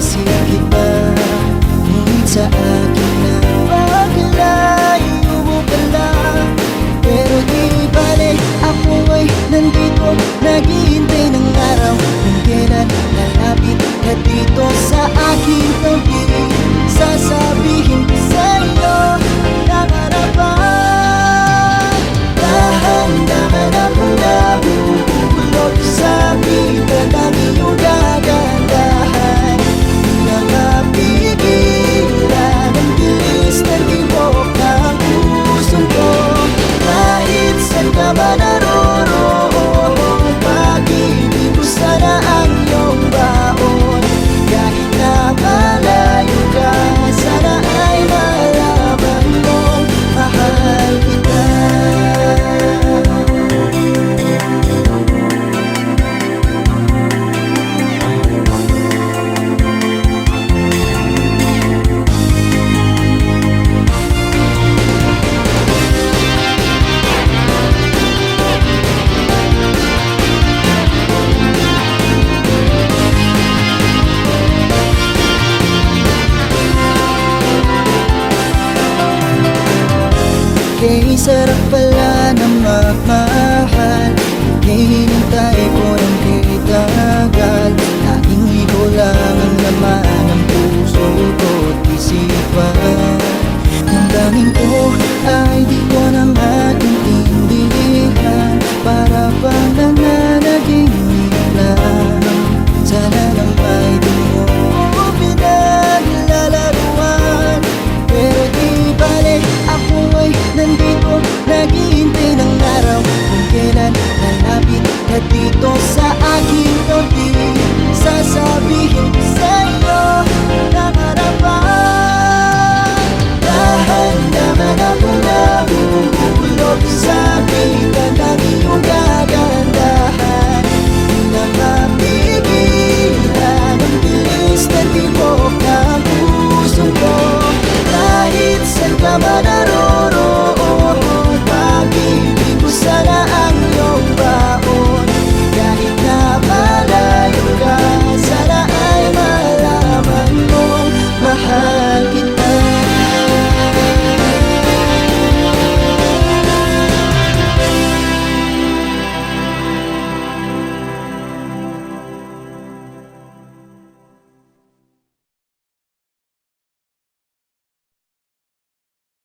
Miss kita, ngunit sa akin na paglayo mo pala. Pero di bale, ako ay nandito, naghihintay ng araw kung kailan lalapit ka dito sa aking tabi. Sasabihin ko sa'yo ng harapan, dahan-dahan ako nabubulog sa bigat ng iyong gagandahan. Di nakapigilan ang bilis ng tibok ng puso ko. Kahit saan ka ba naroroon, pag-ibig ko sana ang iyong baon. Kahit na malayo ka, sana ay malaman mong mahal kita. Kay sarap pala na magmahal, hinintay ko ng